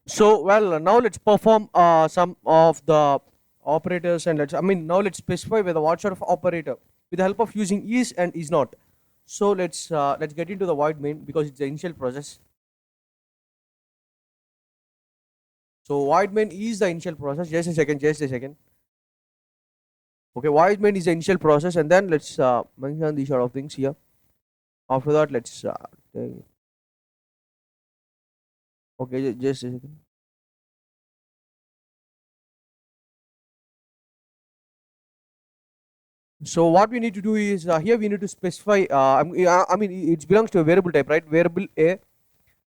So well, now let's perform some of the operators, and now let's specify with what sort of operator with the help of using is and is not. So let's get into the void main because it's the initial process. So void main is the initial process. Just a second, just a second. Okay, void main is the initial process, and then let's mention these sort of things here. After that, let's okay, just a second. So what we need to do is here we need to specify. I mean it belongs to a variable type, right? Variable a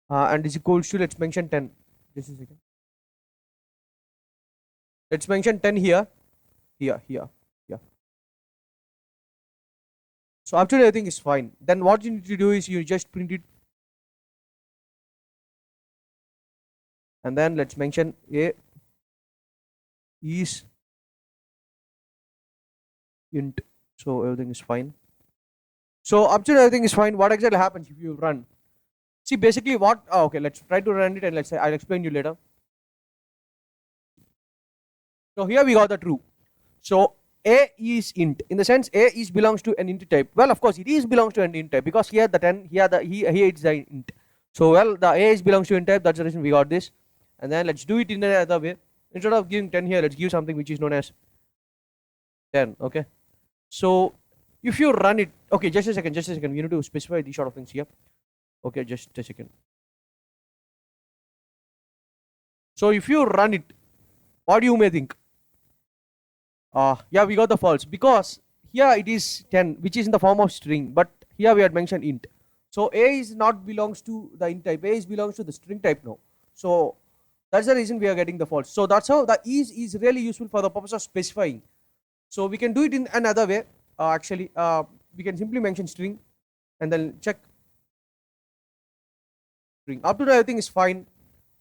and is equals to, let's mention 10. Just a second. Let's mention 10 here, here. Yeah. So after everything is fine, then what you need to do is you just print it, and then let's mention a is int. So everything is fine. So up to everything is fine. What exactly happens if you run? See, basically what? Okay, let's try to run it, and let's say I'll explain you later. So here we got the true. So a is int, in the sense a is belongs to an int type. Well, of course it is belongs to an int type because here the 10, here it's the int. So well, the a is belongs to int type. That's the reason we got this. And then let's do it in another way. Instead of giving 10 here, let's give something which is known as 10. Okay. So if you run it, okay, just a second, just a second. We need to specify these sort of things here. Okay, just a second. So if you run it, what do you may think? Yeah, we got the false because here it is 10, which is in the form of string, but here we had mentioned int. So a is not belongs to the int type, a is belongs to the string type now. So that's the reason we are getting the false. So that's how the is really useful for the purpose of specifying. So we can do it in another way. Actually, we can simply mention string and then check string. Up to now everything is fine.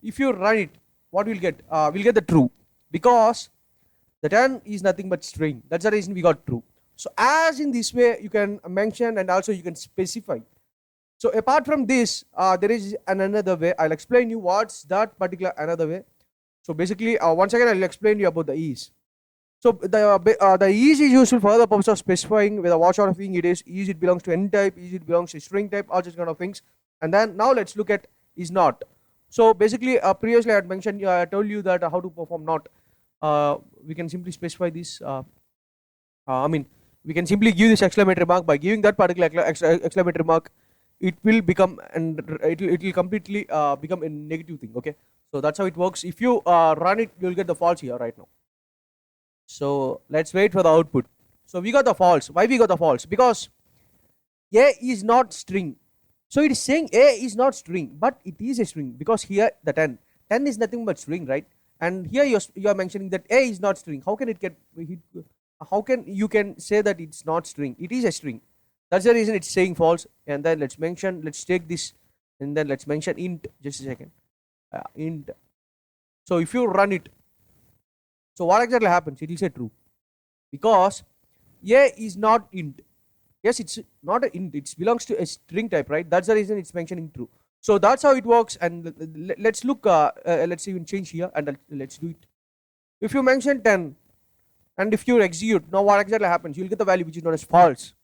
If you run it, what we'll get? We'll get the true because the 10 is nothing but string. That's the reason we got true. So as in this way, you can mention and also you can specify. So apart from this, there is another way. I'll explain you what's that particular another way. So basically, once again, I'll explain you about the is. So the is useful for the purpose of specifying whether what sort of thing it is. Is it belongs to any type? Is it belongs to string type? All these kind of things. And then now let's look at is not. So basically, previously I had mentioned, I told you that how to perform not. We can simply specify this. I mean, we can simply give this exclamatory mark. By giving that particular exclamatory mark, it will become, and it will completely become a negative thing. Okay, so that's how it works. If you run it, you'll get the false here right now. So let's wait for the output. So we got the false. Why we got the false? Because a is not string. So it is saying a is not string, but it is a string because here the 10 is nothing but string, right? And here you're mentioning that a is not string. How can it get? How can you can say that it's not string? It is a string. That's the reason it's saying false. And then let's take this, and then let's mention int. Just a second, int. So if you run it, so what exactly happens? It will say true because a is not int. Yes, it's not an int. It belongs to a string type, right? That's the reason it's mentioning true. So that's how it works. And let's look. Let's even change here, and let's do it. If you mention 10, and if you execute, now what exactly happens? You'll get the value which is known as false.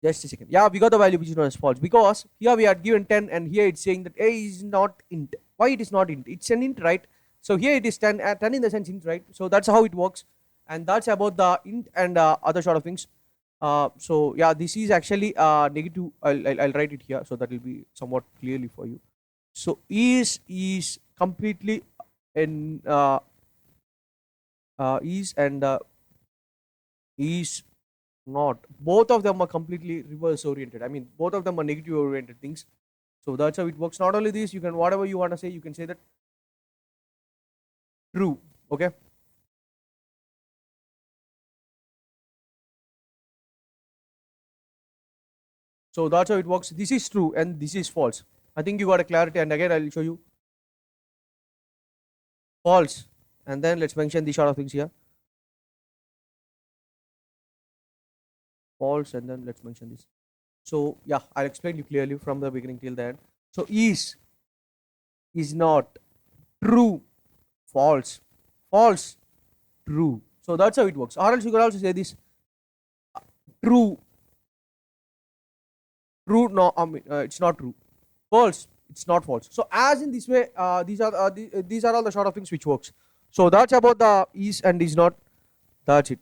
Just a second. Yeah, we got the value which is known as false because here we are given 10, and here it's saying that a is not int. Why it is not int? It's an int, right? So here it is 10, 10 in the sense int, right? So that's how it works, and that's about the int and other sort of things. So yeah, this is actually negative. I'll write it here so that will be somewhat clearly for you. So is completely in is and is not. Both of them are completely reverse oriented. I mean, both of them are negative oriented things. So that's how it works. Not only this, you can whatever you want to say, you can say that true. Okay. So that's how it works. This is true and this is false. I think you got a clarity. And again, I'll show you false. And then let's mention these sort of things here. False, and then let's mention this. So yeah, I'll explain you clearly from the beginning till the end. So is is not, true, false, false, true. So that's how it works. Or else you could also say this, true, true, no, it's not true, false, it's not false. So as in this way, these are all the sort of things which works. So that's about the is and is not. That's it.